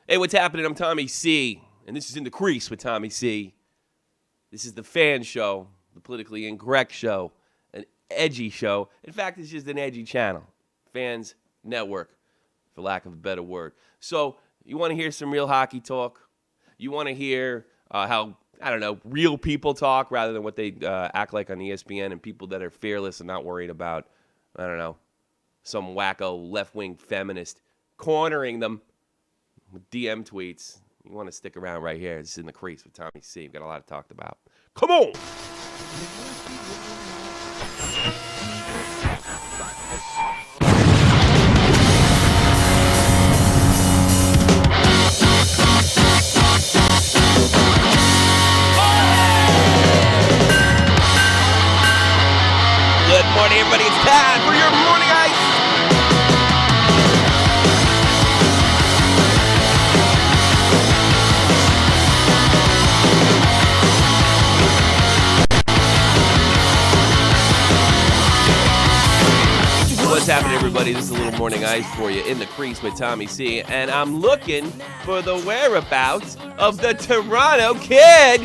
Hey, what's happening? I'm Tommy C, and this is In the Crease with Tommy C. This is the fan show, the politically incorrect show, an edgy show. In fact, it's just an edgy channel. Fans Network, for lack of a better word. So, you want to hear some real hockey talk? You want to hear how, I don't know, real people talk rather than what they act like on ESPN, and people that are fearless and not worried about, I don't know, some wacko left-wing feminist cornering them with DM tweets. You want to stick around right here. This is In the Crease with Tommy C. We've got a lot to talk about. Come on! Good morning, everybody. It's time for your morning ice. What's happening, everybody? This is a little morning ice for you In the Crease with Tommy C. And I'm looking for the whereabouts of the Toronto Kid.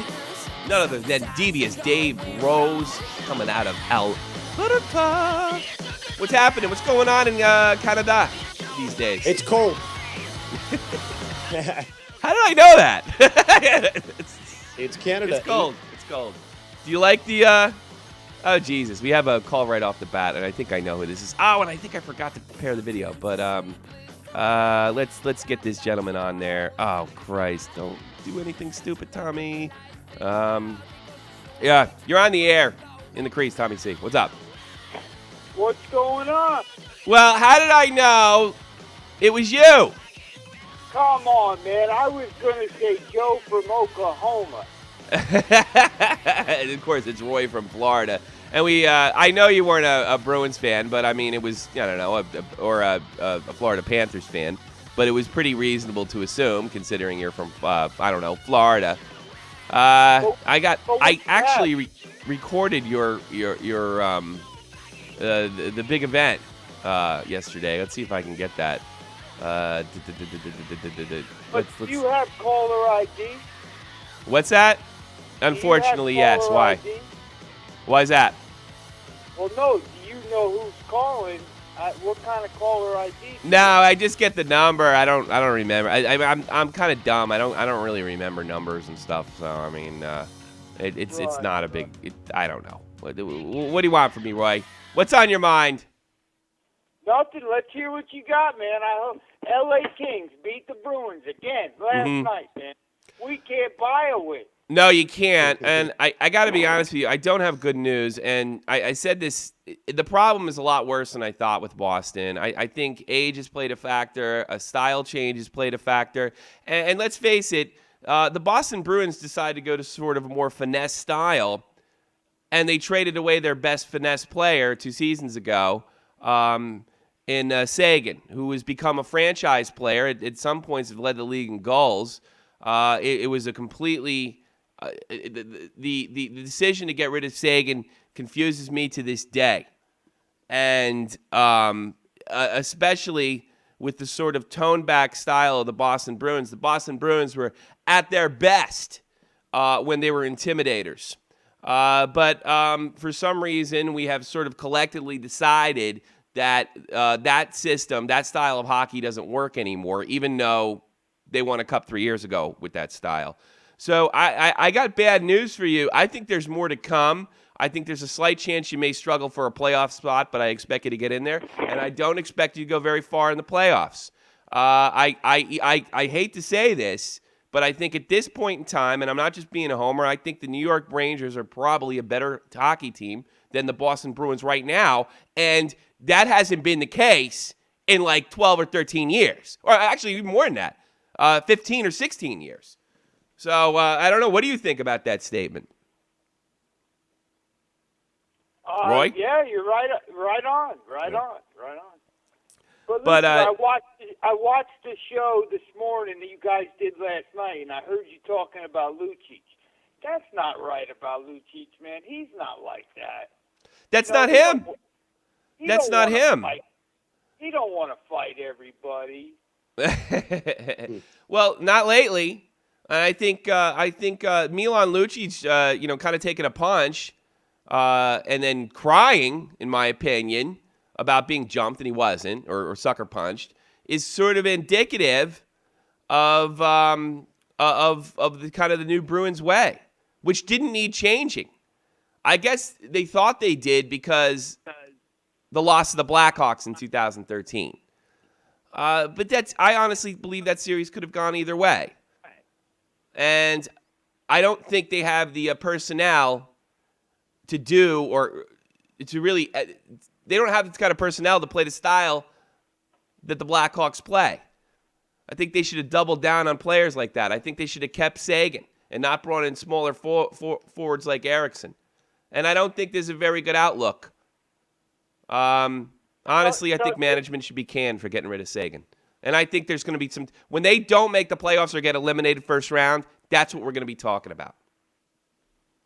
None other than devious Dave Rose coming out of Alberta. What's happening? What's going on in Canada these days? It's cold. How did I know that? It's Canada. It's cold. It's cold. Do you like the... Oh, Jesus. We have a call right off the bat, and I think I know who this is. Oh, and I think I forgot to prepare the video. But let's get this gentleman on there. Oh, Christ. Don't do anything stupid, Tommy. Yeah, you're on the air. In the Crease, Tommy C. What's up? What's going on? Well, how did I know it was you? Come on, man. I was going to say Joe from Oklahoma. And of course, it's Roy from Florida. And I know you weren't a Bruins fan, but I mean, it was, I don't know, a Florida Panthers fan. But it was pretty reasonable to assume, considering you're from, I don't know, Florida. I actually recorded your the big event yesterday. Let's see if I can get that. But do you have caller ID? What's that? Unfortunately, yes. Why? ID? Why is that? Well, no. Do you know who's calling? What kind of caller ID? No, I just get the number. I don't remember. I'm kind of dumb. I don't really remember numbers and stuff. So I mean, it's not a big. I don't know. What do you want from me, Roy? What's on your mind? Nothing. Let's hear what you got, man. I hope L.A. Kings beat the Bruins again last night, man. We can't buy a win. No, you can't. And I got to be honest with you. I don't have good news. And I said this. The problem is a lot worse than I thought with Boston. I think age has played a factor. A style change has played a factor. And let's face it, the Boston Bruins decided to go to sort of a more finesse style. And they traded away their best finesse player 2 seasons ago in Sagan, who has become a franchise player. At some points have led the league in goals. It was a completely... the decision to get rid of Sagan confuses me to this day. And especially with the sort of toned-back style of the Boston Bruins. The Boston Bruins were at their best when they were intimidators. But for some reason, we have sort of collectively decided that that system, that style of hockey doesn't work anymore, even though they won a cup 3 years ago with that style. So I got bad news for you. I think there's more to come. I think there's a slight chance you may struggle for a playoff spot, but I expect you to get in there. And I don't expect you to go very far in the playoffs. I hate to say this, but I think at this point in time, and I'm not just being a homer, I think the New York Rangers are probably a better hockey team than the Boston Bruins right now. And that hasn't been the case in like 12 or 13 years. Or actually even more than that, 15 or 16 years. So, I don't know. What do you think about that statement? Roy? Yeah, you're right on. But listen, I watched the show this morning that you guys did last night, and I heard you talking about Lucic. That's not right about Lucic, man. He's not like that. That's not him. That's not him. He don't want to fight everybody. Well, not lately. I think Milan Lucic, kind of taking a punch and then crying, in my opinion, about being jumped and he wasn't, or sucker punched, is sort of indicative of the kind of the new Bruins way, which didn't need changing. I guess they thought they did because the loss of the Blackhawks in 2013. But I honestly believe that series could have gone either way. And I don't think they have the personnel to do or to really. They don't have the kind of personnel to play the style that the Blackhawks play. I think they should have doubled down on players like that. I think they should have kept Sagan and not brought in smaller forwards like Eriksson. And I don't think there's a very good outlook. Honestly, I think management should be canned for getting rid of Sagan. And I think there's going to be some... When they don't make the playoffs or get eliminated first round, that's what we're going to be talking about.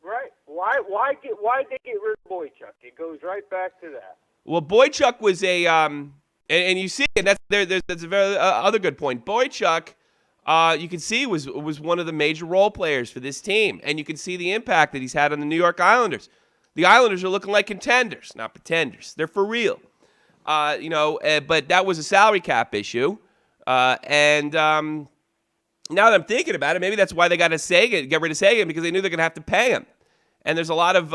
Right. Why they get rid of Boychuk? It goes right back to that. Well, Boychuk was a... and you see, and that's a very other good point. Boychuk, you can see, was one of the major role players for this team. And you can see the impact that he's had on the New York Islanders. The Islanders are looking like contenders, not pretenders. They're for real. But that was a salary cap issue. And now that I'm thinking about it, maybe that's why they got to get rid of Sagan, because they knew they're going to have to pay him. And there's a lot of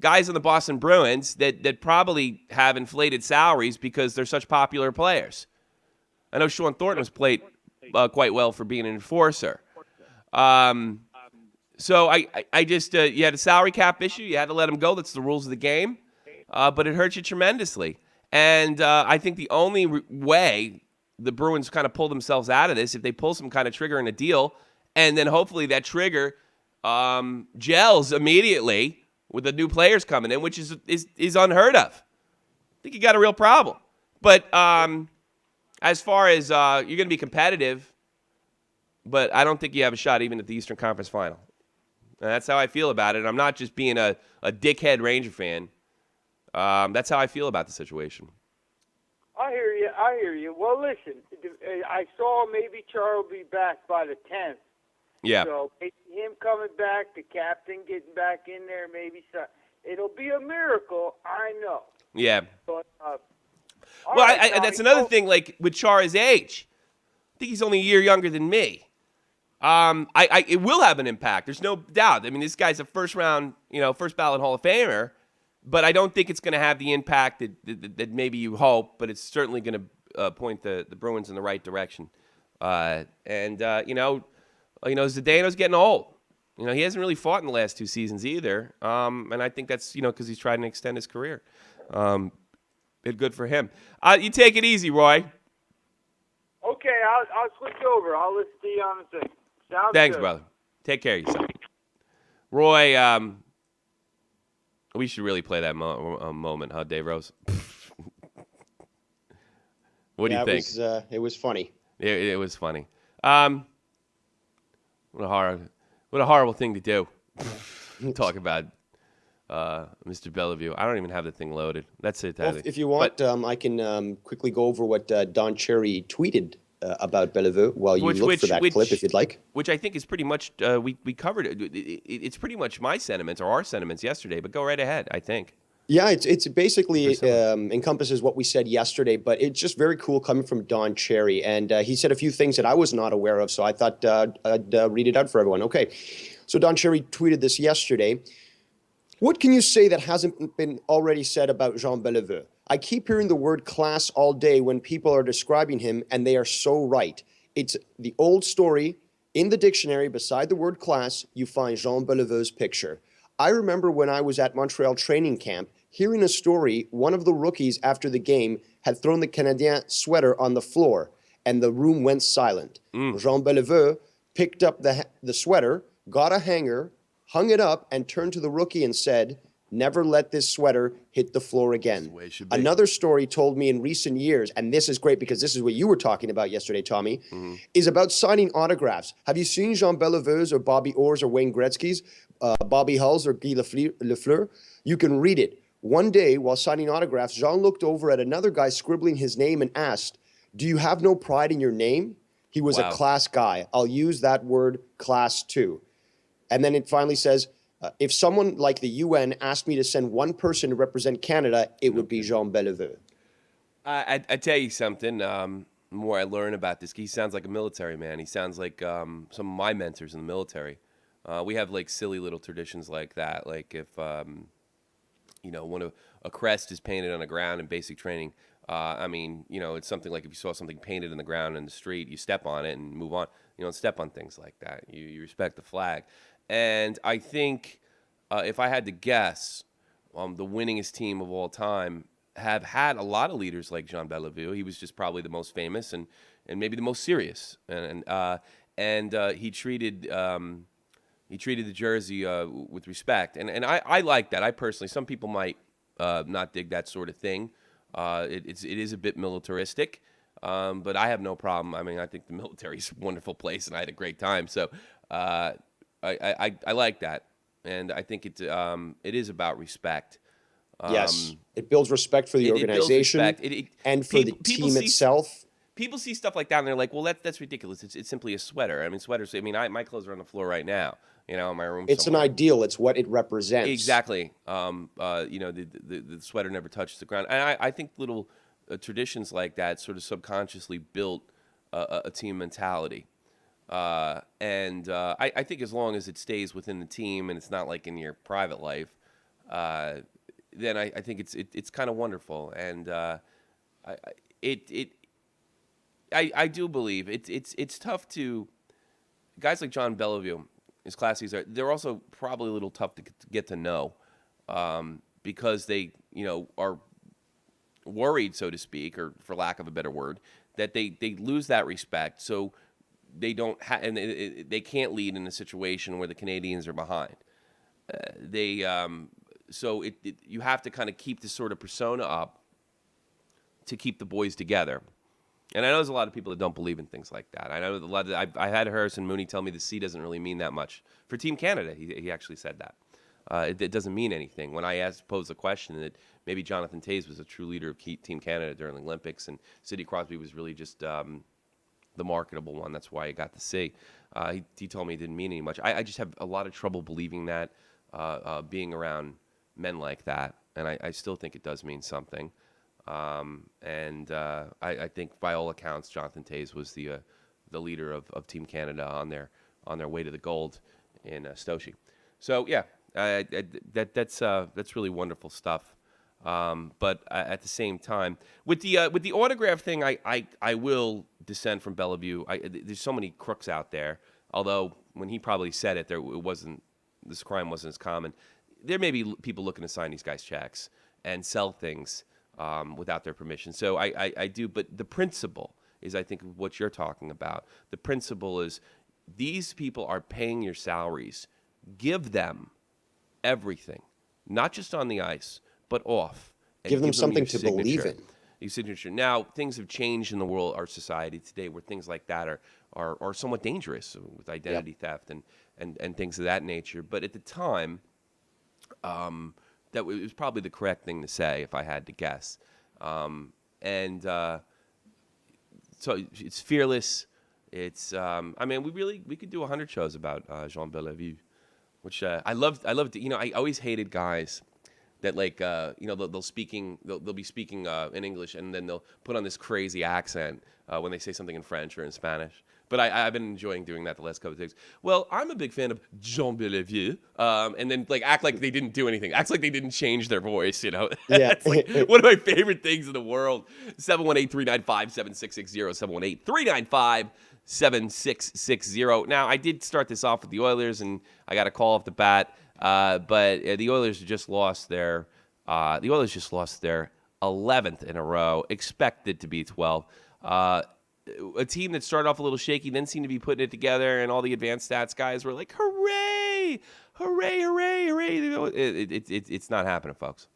guys on the Boston Bruins that probably have inflated salaries because they're such popular players. I know Sean Thornton was played quite well for being an enforcer. So I just you had a salary cap issue. You had to let him go. That's the rules of the game. But it hurts you tremendously. And I think the only way the Bruins kind of pull themselves out of this, if they pull some kind of trigger in a deal, and then hopefully that trigger gels immediately with the new players coming in, which is unheard of. I think you got a real problem. But as far as you're going to be competitive, but I don't think you have a shot even at the Eastern Conference Final. And that's how I feel about it. I'm not just being a dickhead Ranger fan. That's how I feel about the situation. I hear you. Well, listen, I saw maybe Charles will be back by the 10th. Yeah. So him coming back, the captain getting back in there, maybe it'll be a miracle. I know. Yeah. But that's another thing. Like with Chara's age, I think he's only a year younger than me. It will have an impact. There's no doubt. I mean, this guy's a first ballot Hall of Famer. But I don't think it's going to have the impact that maybe you hope, but it's certainly going to point the Bruins in the right direction. Zdeno's getting old. He hasn't really fought in the last two seasons either. And I think that's, because he's trying to extend his career. Good for him. You take it easy, Roy. Okay, I'll switch over. I'll listen to you on the thing. Sounds Thanks, good. brother. Take care of yourself. Roy, we should really play that moment, huh, Dave Rose? What do you think? It was funny. It was funny. What a horrible thing to do. Talk about Mr. Bellevue. I don't even have the thing loaded. That's it. Well, if you want, I can quickly go over what Don Cherry tweeted about Bellevue while you look for that clip, if you'd like. Which I think is pretty much, we covered it. It's pretty much my sentiments, or our sentiments yesterday, but go right ahead, I think. Yeah, it's basically encompasses what we said yesterday, but it's just very cool coming from Don Cherry. And he said a few things that I was not aware of, so I thought I'd read it out for everyone. Okay, so Don Cherry tweeted this yesterday. What can you say that hasn't been already said about Jean Bellevue? I keep hearing the word class all day when people are describing him, and they are so right. It's the old story. In the dictionary, beside the word class, you find Jean Bellevue's picture. I remember when I was at Montreal training camp, hearing a story, one of the rookies after the game had thrown the Canadien sweater on the floor, and the room went silent. Jean Bellevue picked up the sweater, got a hanger, hung it up, and turned to the rookie and said, "Never let this sweater hit the floor again." Another story told me in recent years, and this is great because this is what you were talking about yesterday, Tommy, is about signing autographs. Have you seen Jean Bellevue's or Bobby Orr's or Wayne Gretzky's, Bobby Hull's or Guy Lafleur? You can read it. One day, while signing autographs, Jean looked over at another guy scribbling his name and asked, Do you have no pride in your name? He was Wow. a class guy. I'll use that word class too. And then it finally says, if someone like the UN asked me to send one person to represent Canada, it would be Jean Bellevue. I tell you something. The more I learn about this, he sounds like a military man. He sounds like some of my mentors in the military. We have like silly little traditions like that. Like if when a crest is painted on the ground in basic training, it's something like if you saw something painted in the ground in the street, you step on it and move on. You don't step on things like that. You respect the flag. And I think if I had to guess, the winningest team of all time have had a lot of leaders like Jean Bellevue. He was just probably the most famous and maybe the most serious. And he treated the jersey with respect. And I like that. I personally, some people might not dig that sort of thing. It is a bit militaristic, but I have no problem. I mean, I think the military's a wonderful place, and I had a great time. So I like that, and I think it is about respect. Yes, it builds respect for the organization and for the team itself. People see stuff like that, and they're like, "Well, that's ridiculous. It's simply a sweater." I mean, sweaters. I mean, my clothes are on the floor right now. In my room. It's somewhere. an ideal. It's what it represents. Exactly. The sweater never touches the ground, and I think little traditions like that sort of subconsciously built a team mentality. I think as long as it stays within the team and it's not like in your private life, then I think it's kind of wonderful. And I do believe it's tough to guys like John Bellevue. As classies they're also probably a little tough to get to know because they are worried, so to speak, or for lack of a better word, that they lose that respect. So they don't they can't lead in a situation where the Canadians are behind. So you have to kind of keep this sort of persona up to keep the boys together. And I know there's a lot of people that don't believe in things like that. I know I had Harrison Mooney tell me the C doesn't really mean that much for Team Canada. He actually said that it doesn't mean anything. When I posed the question that maybe Jonathan Toews was a true leader of Team Canada during the Olympics, and Sidney Crosby was really just the marketable one. That's why he got the C. He told me it didn't mean any much. I just have a lot of trouble believing that being around men like that, and I still think it does mean something. I think by all accounts, Jonathan Toews was the leader of Team Canada on their way to the gold in Sochi. So yeah, that's really wonderful stuff. But at the same time, with the autograph thing, I will dissent from Bellevue. There's so many crooks out there. Although when he probably said it, this crime wasn't as common. There may be people looking to sign these guys checks and sell things without their permission. So I do, but the principle is, I think, what you're talking about. The principle is these people are paying your salaries. Give them everything, not just on the ice, but off. And give them something to signature, believe in. Your signature. Now, things have changed in the world, our society today, where things like that are somewhat dangerous with identity theft and things of that nature. But at the time, that was probably the correct thing to say, if I had to guess. So it's fearless. It's we could do 100 shows about Jean Bellevue, which I loved. I always hated guys that they'll be speaking in English, and then they'll put on this crazy accent when they say something in French or in Spanish. But I've been enjoying doing that the last couple of days. Well, I'm a big fan of Jean Bellevue, and then act like they didn't do anything. Act like they didn't change their voice, Yeah. It's one of my favorite things in the world. 718-395-7660, 718-395-7660. Now, I did start this off with the Oilers, and I got a call off the bat, but the Oilers just lost their 11th in a row, expected to be 12. A team that started off a little shaky, then seemed to be putting it together, and all the advanced stats guys were like, hooray, hooray, hooray, hooray. It's not happening, folks.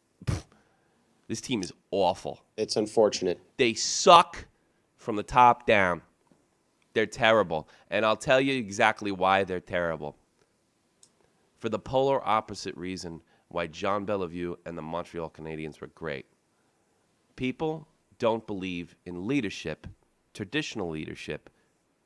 This team is awful. It's unfortunate. They suck from the top down. They're terrible. And I'll tell you exactly why they're terrible. For the polar opposite reason why Jean Bellevue and the Montreal Canadiens were great. People don't believe in leadership traditional leadership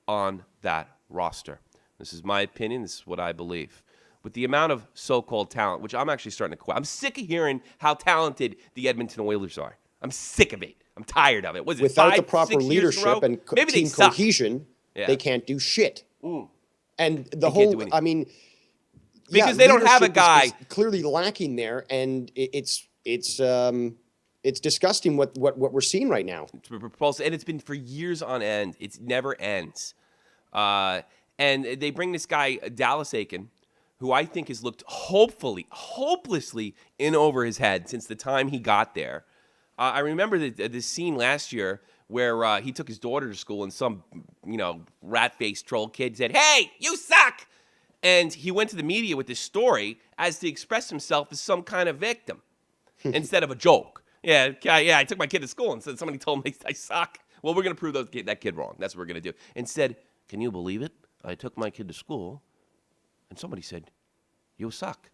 on that roster. This is my opinion. This is what I believe. With the amount of so-called talent, which I'm actually starting to quit. I'm sick of hearing how talented the Edmonton Oilers are. I'm sick of it. I'm tired of it. Was it Without 5, the proper 6 years in a row? leadership and Maybe they team suck. cohesion, Yeah. they can't do shit. And the They can't do whole, anything. I mean, Because they don't have a leadership guy. is clearly lacking there, and it's disgusting what we're seeing right now. And it's been for years on end. It never ends. And they bring this guy, Dallas Aiken, who I think has looked hopelessly in over his head since the time he got there. I remember this scene last year where he took his daughter to school and some, rat-faced troll kid said, "Hey, you suck!" And he went to the media with this story as to express himself as some kind of victim instead of a joke. Yeah, I took my kid to school and said somebody told me I suck. Well, we're going to prove that kid wrong. That's what we're going to do. Instead, can you believe it? I took my kid to school and somebody said, "You suck."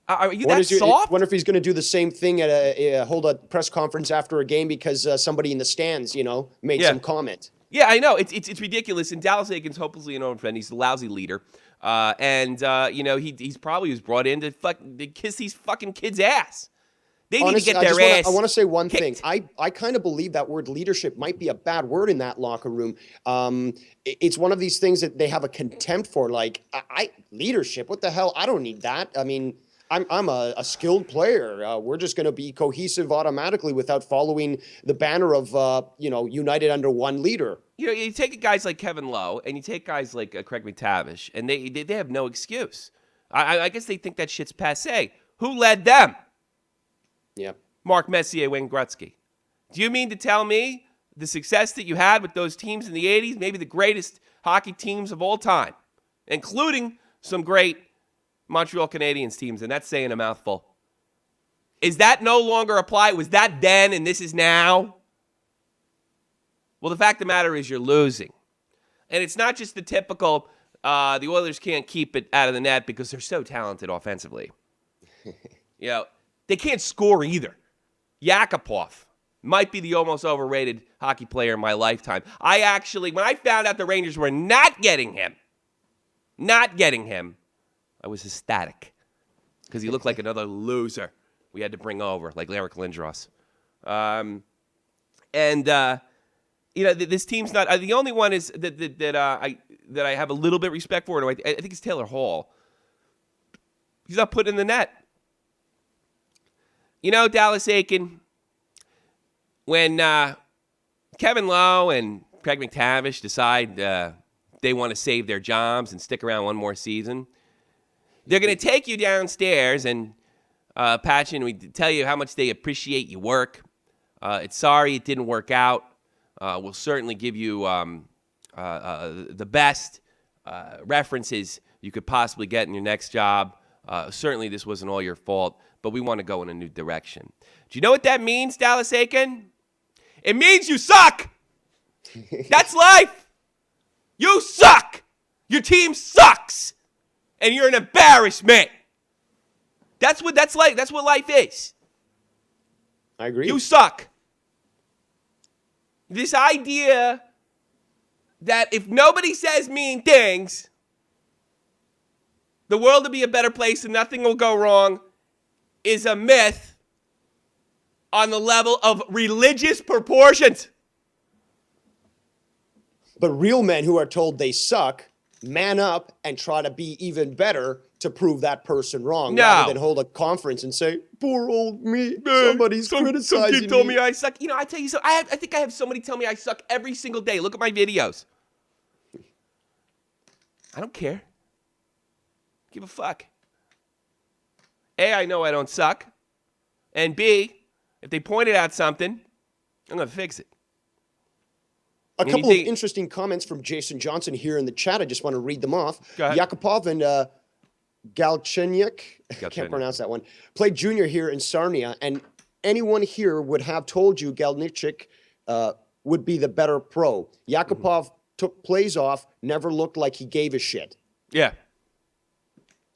Are you that soft? Wonder if he's going to do the same thing at hold a press conference after a game because somebody in the stands, made some comment. Yeah, I know. It's ridiculous. And Dallas Aiken's hopelessly an own friend. He's a lousy leader. He's probably was brought in to kiss these fucking kids' ass. They need to get their ass. I want to say one kicked. thing. I kind of believe that word leadership might be a bad word in that locker room. It's one of these things that they have a contempt for. Like, leadership? What the hell? I don't need that. I mean, I'm a skilled player. We're just going to be cohesive automatically without following the banner of united under one leader. You take guys like Kevin Lowe and you take guys like Craig McTavish, and they have no excuse. I guess they think that shit's passé. Who led them? Yeah. Mark Messier, Wayne Gretzky. Do you mean to tell me the success that you had with those teams in the 80s, maybe the greatest hockey teams of all time, including some great Montreal Canadiens teams, and that's saying a mouthful. Is that no longer apply? Was that then and this is now? Well, the fact of the matter is you're losing. And it's not just the typical, the Oilers can't keep it out of the net because they're so talented offensively. They can't score either. Yakupov might be the almost overrated hockey player in my lifetime. When I found out the Rangers were not getting him, I was ecstatic because he looked like another loser we had to bring over, like Eric Lindros. This team's not the only one is that I have a little bit respect for. I think it's Taylor Hall. He's not putting in the net. Dallas Aiken, when Kevin Lowe and Craig McTavish decide they want to save their jobs and stick around one more season, they're going to take you downstairs and patch in. We tell you how much they appreciate your work. It's sorry it didn't work out. We'll certainly give you the best references you could possibly get in your next job. Certainly this wasn't all your fault, but we want to go in a new direction. Do you know what that means, Dallas Aiken? It means you suck. That's life. You suck. Your team sucks. And you're an embarrassment. That's what life is. I agree. You suck. This idea that if nobody says mean things, the world will be a better place and nothing will go wrong is a myth on the level of religious proportions. But real men who are told they suck man up and try to be even better to prove that person wrong, rather than hold a conference and say, "Poor old me, somebody's criticizing some kid told me I suck." I tell you so. I think I have somebody tell me I suck every single day. Look at my videos. I don't care. Give a fuck. A, I know I don't suck. And B, if they pointed out something, I'm going to fix it. A couple of interesting comments from Jason Johnson here in the chat. I just want to read them off. Go ahead. Yakupov and Galchenyuk, can't pronounce that one, played junior here in Sarnia, and anyone here would have told you Galchenyuk would be the better pro. Yakupov took plays off, never looked like he gave a shit. Yeah.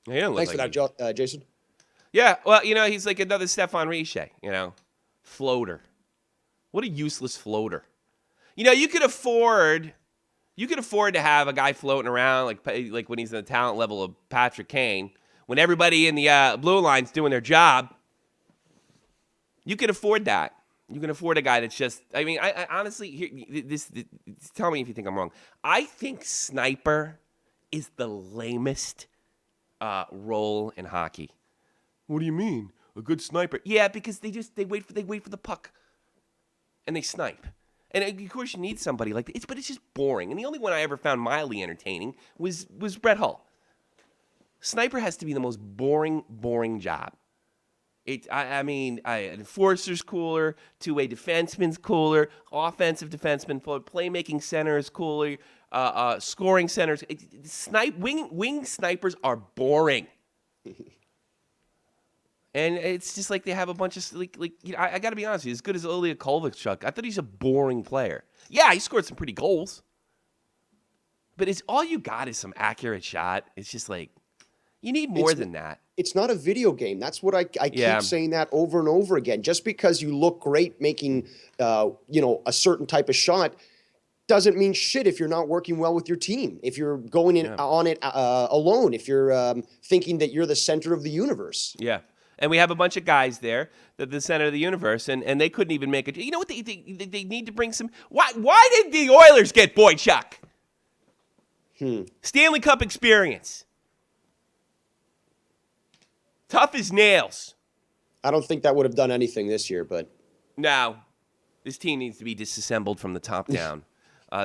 Thanks for that, Jason. Yeah, well, he's like another Stefan Riche, floater. What a useless floater. You could afford to have a guy floating around like when he's in the talent level of Patrick Kane, when everybody in the blue line's doing their job. You could afford that. You can afford a guy that's just. I mean, I honestly, this. Tell me if you think I'm wrong. I think sniper is the lamest role in hockey. What do you mean? A good sniper? Yeah, because they wait for the puck, and they snipe. And of course you need somebody like that. But it's just boring. And the only one I ever found mildly entertaining was Brett Hull. Sniper has to be the most boring job. An enforcer's cooler, two-way defenseman's cooler, offensive defenseman, playmaking center is cooler, scoring centers. Wing snipers are boring. And it's just like they have a bunch of I got to be honest with you. As good as Ilya Kovalchuk, I thought he's a boring player. Yeah, he scored some pretty goals, but it's all you got is some accurate shot. It's just like you need more than that. It's not a video game. That's what I keep saying that over and over again. Just because you look great making a certain type of shot doesn't mean shit if you're not working well with your team. If you're going in on it alone. If you're thinking that you're the center of the universe. Yeah. And we have a bunch of guys there that are the center of the universe, and they couldn't even make it. You know what? They need to bring some. Why did the Oilers get Boychuk? Stanley Cup experience. Tough as nails. I don't think that would have done anything this year, but. No. This team needs to be disassembled from the top down.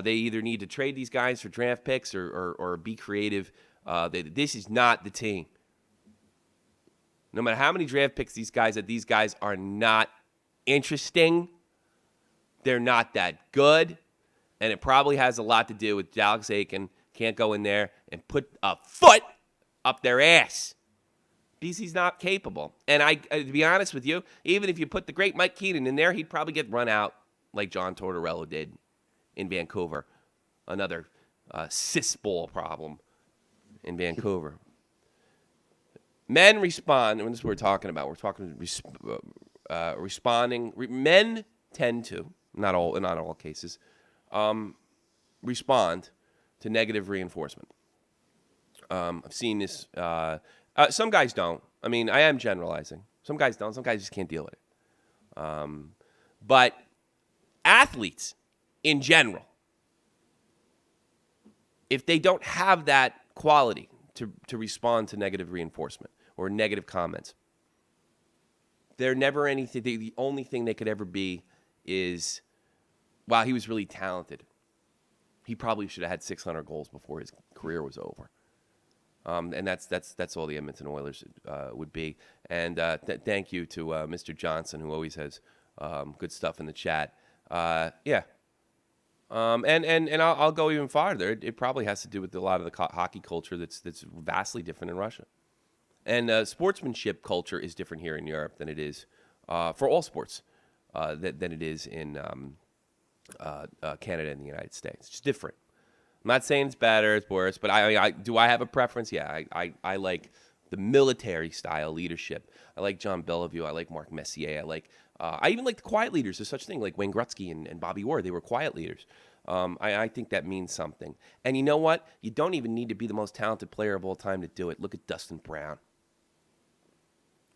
They either need to trade these guys for draft picks or be creative. This is not the team. No matter how many draft picks these guys are not interesting. They're not that good. And it probably has a lot to do with Alex Aiken can't go in there and put a foot up their ass. Because he's not capable. And to be honest with you, even if you put the great Mike Keenan in there, he'd probably get run out like John Tortorella did in Vancouver. Another cesspool problem in Vancouver. Men respond, and this is what we're talking about. We're talking responding. Men tend to, not all cases, respond to negative reinforcement. I've seen this. Some guys don't. I mean, I am generalizing. Some guys don't. Some guys just can't deal with it. But athletes in general, if they don't have that quality to respond to negative reinforcement or negative comments, they're never anything. The only thing they could ever be is, wow, he was really talented. He probably should have had 600 goals before his career was over. And that's all the Edmonton Oilers would be. And thank you to Mr. Johnson, who always has good stuff in the chat. And I'll go even farther. It probably has to do with a lot of the hockey culture that's vastly different in Russia. And sportsmanship culture is different here in Europe than it is for all sports than it is in Canada and the United States. It's just different. I'm not saying it's better, it's worse, but do I have a preference? Yeah, I like the military style leadership. I like John Bellevue. I like Mark Messier. I even like the quiet leaders. There's such a thing like Wayne Gretzky and Bobby Orr. They were quiet leaders. I think that means something. And you know what? You don't even need to be the most talented player of all time to do it. Look at Dustin Brown.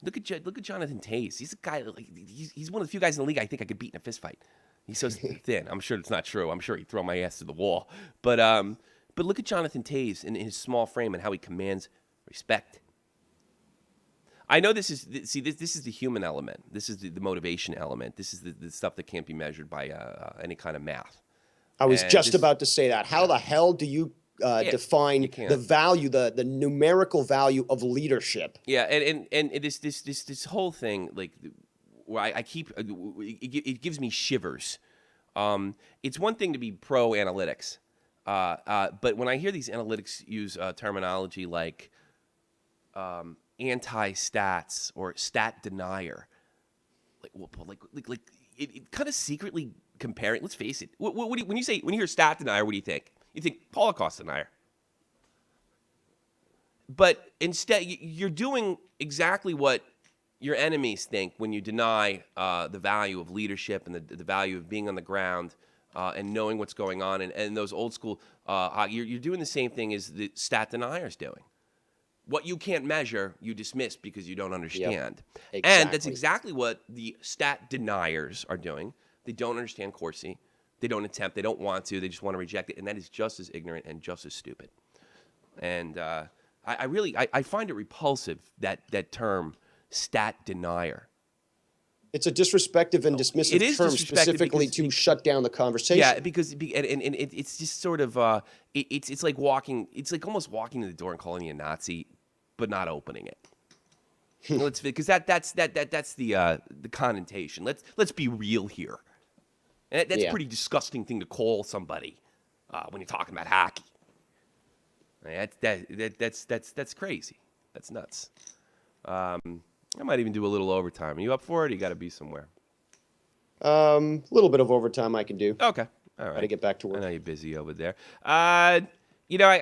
Look at Jonathan Toews. He's a guy. He's one of the few guys in the league I think I could beat in a fist fight. He's so thin. I'm sure it's not true. I'm sure he'd throw my ass to the wall. But look at Jonathan Toews in his small frame and how he commands respect. I know this is the human element. This is the motivation element. This is the stuff that can't be measured by any kind of math. I was just about to say that. How the hell do you define the value, the numerical value of leadership? Yeah, and this whole thing, like, where I keep it gives me shivers. It's one thing to be pro analytics, but when I hear these analytics use terminology like anti-stats or stat denier, like it kind of secretly comparing. Let's face it. When you hear stat denier, what do you think? You think Holocaust denier. But instead, you're doing exactly what your enemies think when you deny the value of leadership and the value of being on the ground and knowing what's going on. And those old school, you're doing the same thing as the stat denier's doing. What you can't measure, you dismiss because you don't understand. Yep. And that's exactly what the stat deniers are doing. They don't understand Corsi. They don't attempt. They don't want to. They just want to reject it. And that is just as ignorant and just as stupid. And I find it repulsive, that term, stat denier. It's a disrespectfve and dismissive term specifically to shut down the conversation. Yeah, because it's just sort of it's like walking. It's like almost walking to the door and calling you a Nazi, but not opening it. Because that's the connotation. Let's be real here. And that's a pretty disgusting thing to call somebody when you're talking about hockey. That's crazy. That's nuts. I might even do a little overtime. Are you up for it? Or you got to be somewhere. A little bit of overtime I can do. Okay. All right. Got to get back to work. I know you're busy over there. I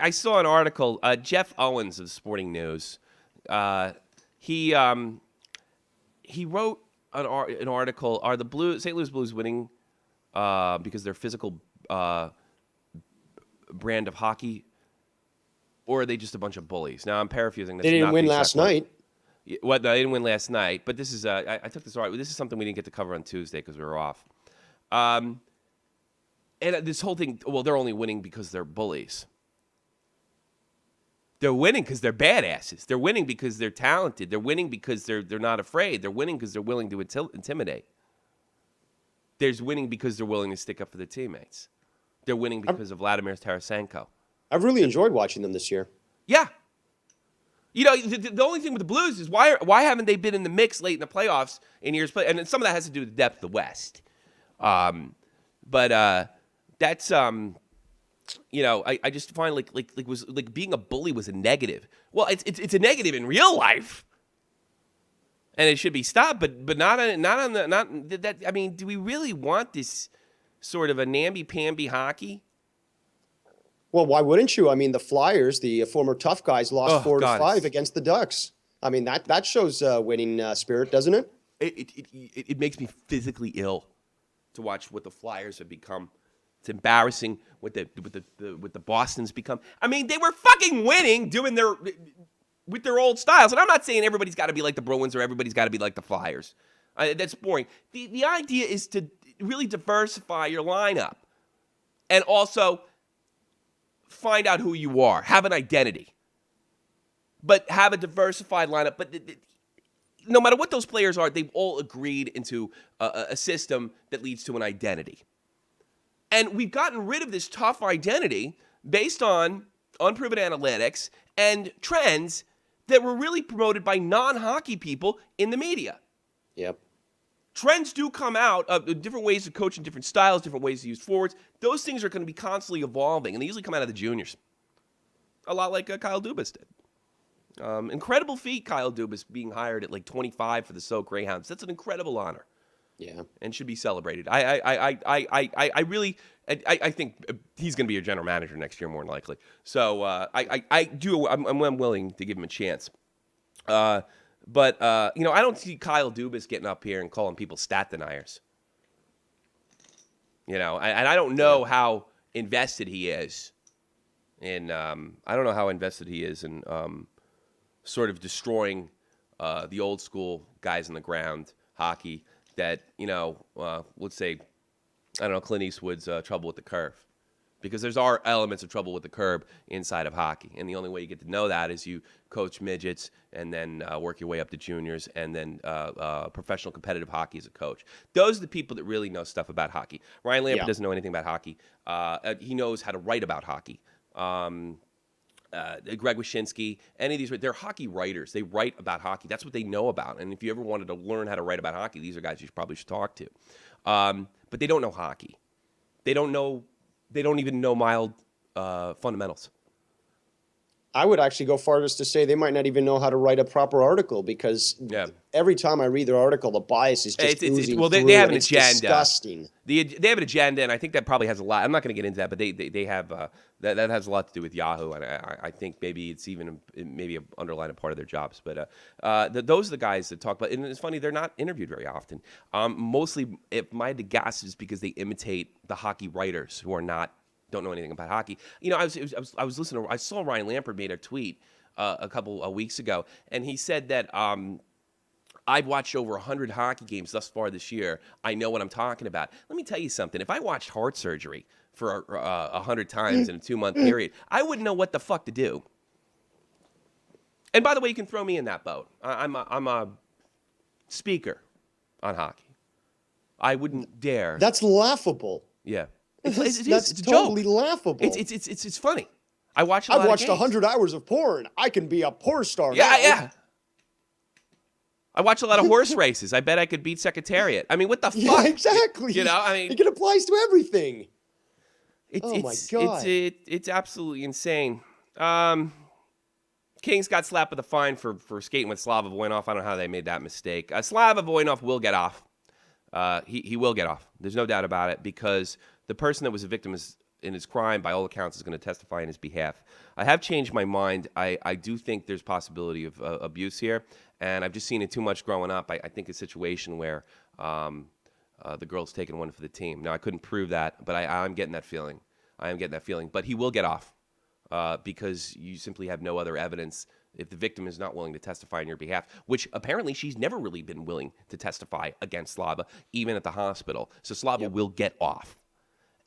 saw an article. Jeff Owens of Sporting News. He wrote an article. Are the St. Louis Blues winning because they're physical brand of hockey, or are they just a bunch of bullies? Now I'm paraphrasing. They didn't win last night. No, they didn't win last night. But this is I took this right. This is something we didn't get to cover on Tuesday because we were off. And this whole thing. Well, they're only winning because they're bullies. They're winning because they're badasses. They're winning because they're talented. They're winning because they're not afraid. They're winning because they're willing to intimidate. There's winning because they're willing to stick up for their teammates. They're winning because of Vladimir Tarasenko. I've really enjoyed watching them this year. Yeah. The only thing with the Blues is why haven't they been in the mix late in the playoffs in years play? And some of that has to do with the depth of the West. But that's I just find like being a bully was a negative. Well, it's a negative in real life, and it should be stopped. But not on that. I mean, do we really want this sort of a namby-pamby hockey? Well, why wouldn't you? I mean, the Flyers, the former tough guys, lost 4-5 against the Ducks. I mean, that shows winning spirit, doesn't it? It makes me physically ill to watch what the Flyers have become. It's embarrassing what the Boston's become. I mean, they were fucking winning, doing with their old styles. And I'm not saying everybody's got to be like the Bruins or everybody's got to be like the Flyers. That's boring. The idea is to really diversify your lineup, and also find out who you are. Have an identity. But have a diversified lineup. But no matter what those players are, they've all agreed into a system that leads to an identity. And we've gotten rid of this tough identity based on unproven analytics and trends that were really promoted by non-hockey people in the media. Yep. Trends do come out of different ways to coach in different styles, different ways to use forwards. Those things are going to be constantly evolving, and they usually come out of the juniors. A lot like Kyle Dubas did. Incredible feat, Kyle Dubas being hired at like 25 for the Sault Greyhounds. That's an incredible honor. Yeah. And should be celebrated. I think he's going to be your general manager next year, more than likely. So I'm willing to give him a chance. But I don't see Kyle Dubas getting up here and calling people stat deniers. And I don't know how invested he is in sort of destroying the old school guys on the ground hockey that, let's say, I don't know, Clint Eastwood's Trouble with the Curve. Because there's are elements of trouble with the curb inside of hockey. And the only way you get to know that is you coach midgets and then work your way up to juniors and then professional competitive hockey as a coach. Those are the people that really know stuff about hockey. Ryan Lampert doesn't know anything about hockey. He knows how to write about hockey. Greg Wyshynski, any of these, they're hockey writers. They write about hockey. That's what they know about. And if you ever wanted to learn how to write about hockey, these are guys you probably should talk to. But they don't know hockey. They don't even know mild fundamentals. I would actually go far as to say they might not even know how to write a proper article, because every time I read their article, the bias is just oozing well, they through, have and an it's agenda. disgusting. They have an agenda, and I think that probably has a lot. I'm not going to get into that, but they have that has a lot to do with Yahoo, and I think maybe it's even maybe an underlying part of their jobs. But those are the guys that talk about. And it's funny, they're not interviewed very often. Mostly, if my guess is because they imitate the hockey writers who don't know anything about hockey. You know, I was listening. I saw Ryan Lampard made a tweet a couple of weeks ago, and he said that. I've watched over 100 hockey games thus far this year. I know what I'm talking about. Let me tell you something. If I watched heart surgery for 100 times in a 2-month period, I wouldn't know what the fuck to do. And by the way, you can throw me in that boat. I'm a speaker on hockey. I wouldn't dare. That's laughable. Yeah. That's it's a totally joke. laughable. It's funny. I've watched 100 hours of porn. I can be a porn star now. Yeah. I watch a lot of horse races. I bet I could beat Secretariat. I mean, what the fuck? Yeah, exactly. You know, I mean, it applies to everything. Oh my God. It's absolutely insane. Kings got slapped with a fine for skating with Slava Voinov. I don't know how they made that mistake. Slava Voinov will get off. He will get off. There's no doubt about it, because the person that was a victim in his crime, by all accounts, is going to testify in his behalf. I have changed my mind. I do think there's possibility of abuse here, and I've just seen it too much growing up. I think a situation where the girl's taking one for the team. Now, I couldn't prove that, but I'm getting that feeling. I am getting that feeling. But he will get off because you simply have no other evidence if the victim is not willing to testify on your behalf, which apparently she's never really been willing to testify against Slava, even at the hospital. So Slava will get off.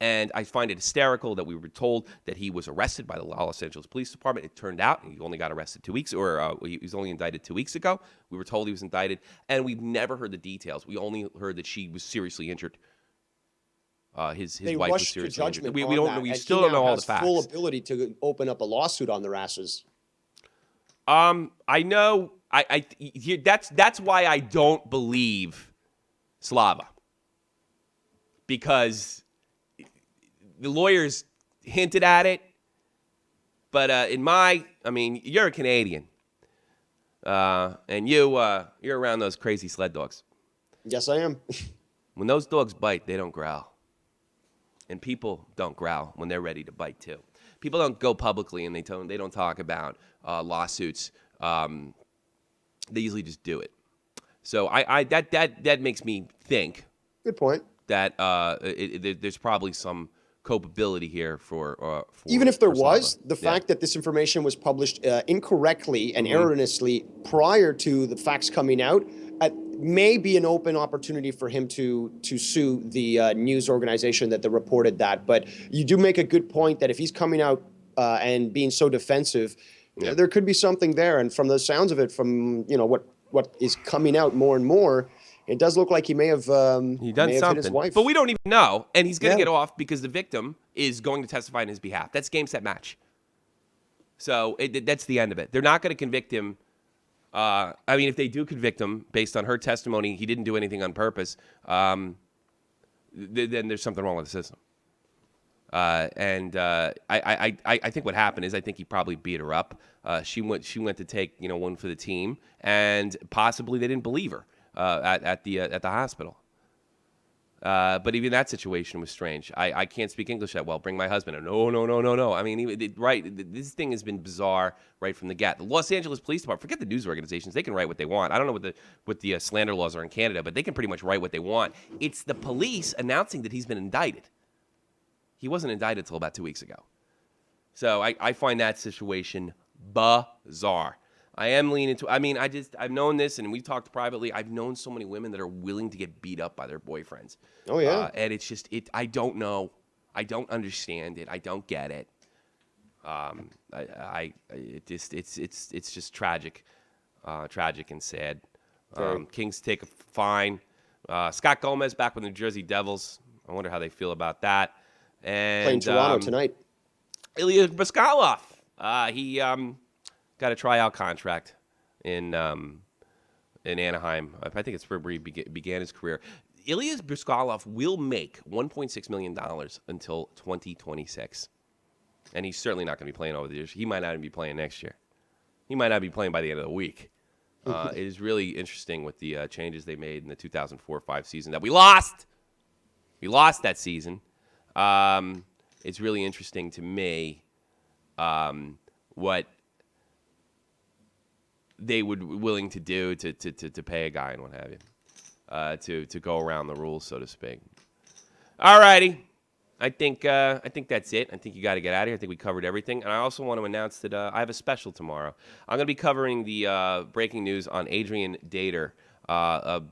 And I find it hysterical that we were told that he was arrested by the Los Angeles Police Department. It turned out he only got arrested 2 weeks, or he was only indicted 2 weeks ago. We were told he was indicted, and we've never heard the details. We only heard that she was seriously injured. His wife was seriously injured. We don't know. We still don't know all the facts. Full ability to open up a lawsuit on their asses. I know. That's why I don't believe Slava, because the lawyers hinted at it, but you're a Canadian, and you're around those crazy sled dogs. Yes, I am. When those dogs bite, they don't growl, and people don't growl when they're ready to bite too. People don't go publicly and they don't talk about lawsuits. They usually just do it. So that makes me think. Good point. That there's probably some culpability here for even if there was, Slava. the fact that this information was published incorrectly and erroneously prior to the facts coming out may be an open opportunity for him to sue the news organization that reported that. But you do make a good point that if he's coming out and being so defensive, there could be something there. And from the sounds of it, from what is coming out more and more, it does look like he may have done something. hit his wife. But we don't even know, and he's going to get off because the victim is going to testify on his behalf. That's game, set, match. So that's the end of it. They're not going to convict him. If they do convict him based on her testimony, he didn't do anything on purpose, then there's something wrong with the system. I think what happened is I think he probably beat her up. She went to take one for the team, and possibly they didn't believe her at the hospital. But even that situation was strange. I can't speak English that well. Bring my husband. No. I mean, this thing has been bizarre right from the get. The Los Angeles Police Department, forget the news organizations. They can write what they want. I don't know what the slander laws are in Canada, but they can pretty much write what they want. It's the police announcing that he's been indicted. He wasn't indicted until about 2 weeks ago. So I find that situation bizarre. I am leaning to. I've known this, and we've talked privately. I've known so many women that are willing to get beat up by their boyfriends. Oh yeah. And it's just I don't know. I don't understand it. I don't get it. It's just tragic, tragic and sad. Kings take a fine. Scott Gomez back with the New Jersey Devils. I wonder how they feel about that. And playing Toronto tonight. Ilya Bryzgalov. He got a tryout contract in Anaheim. I think it's where he began his career. Ilya Bryzgalov will make $1.6 million until 2026. And he's certainly not going to be playing over the years. He might not even be playing next year. He might not be playing by the end of the week. It is really interesting with the changes they made in the 2004-05 season that we lost. We lost that season. It's really interesting to me what they would be willing to do to pay a guy and what have you, to go around the rules, so to speak. All righty. I think that's it. I think you got to get out of here. I think we covered everything. And I also want to announce that I have a special tomorrow. I'm going to be covering the breaking news on Adrian Dater, a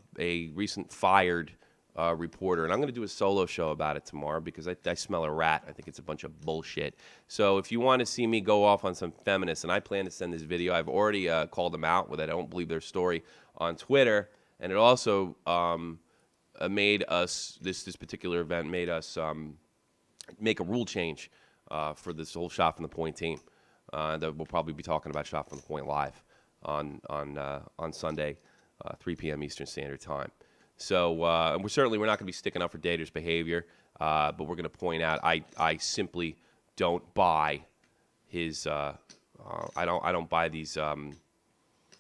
recent fired reporter. And I'm going to do a solo show about it tomorrow because I smell a rat. I think it's a bunch of bullshit. So if you want to see me go off on some feminists, and I plan to send this video, I've already called them out with I don't believe their story on Twitter. And it also made us, this particular event made us make a rule change for this whole Shot from the Point team. That we'll probably be talking about Shot from the Point live on Sunday, 3 p.m. Eastern Standard Time. So we're not going to be sticking up for Dater's behavior, but we're going to point out I simply don't buy his. I don't buy these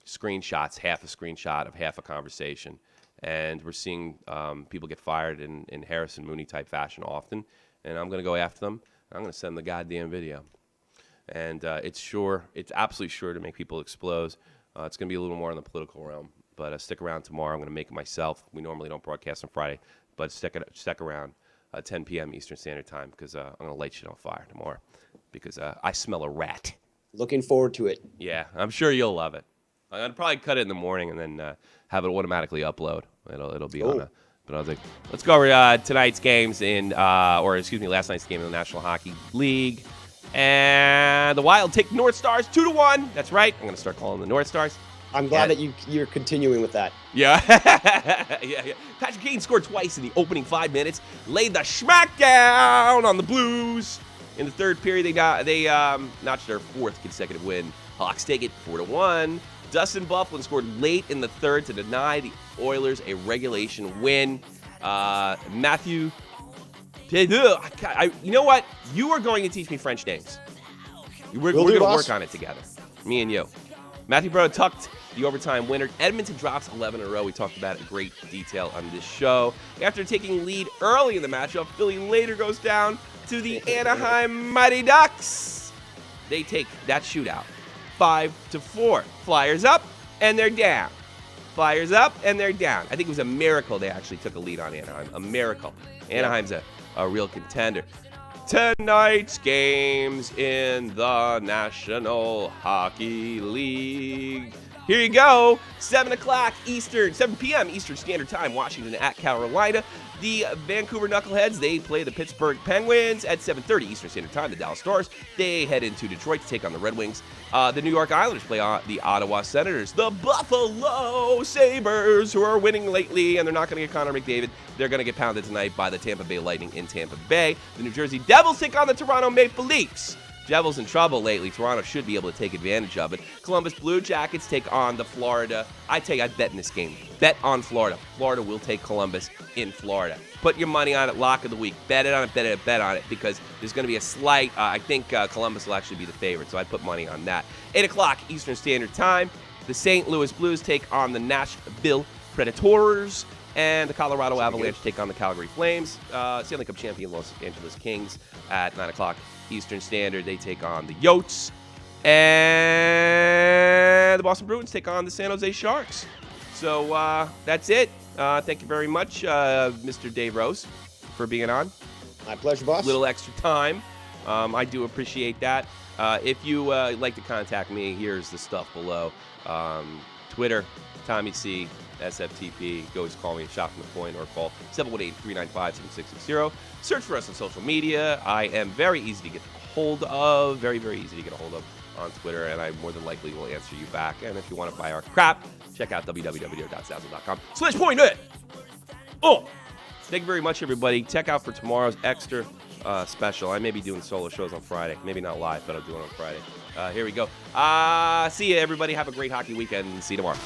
screenshots, half a screenshot of half a conversation, and we're seeing people get fired in Harrison Mooney type fashion often. And I'm going to go after them. I'm going to send them the goddamn video. And it's absolutely sure to make people explode. It's going to be a little more in the political realm. But stick around tomorrow. I'm going to make it myself. We normally don't broadcast on Friday. But stick around 10 p.m. Eastern Standard Time because I'm going to light shit on fire tomorrow. Because I smell a rat. Looking forward to it. Yeah, I'm sure you'll love it. I'm going to probably cut it in the morning and then have it automatically upload. It'll be on a... But I was like, let's go over tonight's games last night's game in the National Hockey League. And the Wild take North Stars 2-1. That's right. I'm going to start calling the North Stars. I'm glad that you're continuing with that. Yeah. yeah. Patrick Kane scored twice in the opening 5 minutes. Laid the smackdown on the Blues. In the third period, they notched their 4th consecutive win. Hawks take it 4-1. Dustin Byfuglien scored late in the third to deny the Oilers a regulation win. Matthew, you know what? You are going to teach me French names. We're going to work on it together, me and you. Matthew Bro tucked the overtime winner. Edmonton drops 11 in a row. We talked about it in great detail on this show. After taking lead early in the matchup, Philly later goes down to the Anaheim Mighty Ducks. They take that shootout 5-4. Flyers up, and they're down. Flyers up, and they're down. I think it was a miracle they actually took a lead on Anaheim. A miracle. Anaheim's a real contender. Tonight's games in the National Hockey League. Here you go. 7 p.m. Eastern Standard Time, Washington at Carolina. The Vancouver Knuckleheads, they play the Pittsburgh Penguins at 7:30 Eastern Standard Time. The Dallas Stars, they head into Detroit to take on the Red Wings. The New York Islanders play the Ottawa Senators. The Buffalo Sabres, who are winning lately, and they're not going to get Connor McDavid. They're going to get pounded tonight by the Tampa Bay Lightning in Tampa Bay. The New Jersey Devils take on the Toronto Maple Leafs. Devils in trouble lately. Toronto should be able to take advantage of it. Columbus Blue Jackets take on the Florida. I bet in this game. Bet on Florida. Florida will take Columbus in Florida. Put your money on it. Lock of the week. Bet on it because there's going to be a slight. I think Columbus will actually be the favorite, so I put money on that. 8 o'clock Eastern Standard Time. The St. Louis Blues take on the Nashville Predators. And the Colorado Avalanche take on the Calgary Flames. Stanley Cup champion Los Angeles Kings at 9 o'clock Eastern Standard. They take on the Yotes. And the Boston Bruins take on the San Jose Sharks. So that's it. Thank you very much, Mr. Dave Rose, for being on. My pleasure, boss. Little extra time. I do appreciate that. If you like to contact me, here's the stuff below. Twitter, Tommy C. SFTP. Go always call me Shot from the Point or call 718-395-7660. Search for us on social media. I am very easy to get a hold of. Very, very easy to get a hold of on Twitter, and I more than likely will answer you back. And if you want to buy our crap, check out www.zazzle.com/pointit. Oh! Thank you very much, everybody. Check out for tomorrow's extra special. I may be doing solo shows on Friday. Maybe not live, but I'll do it on Friday. Here we go. See you, everybody. Have a great hockey weekend. See you tomorrow.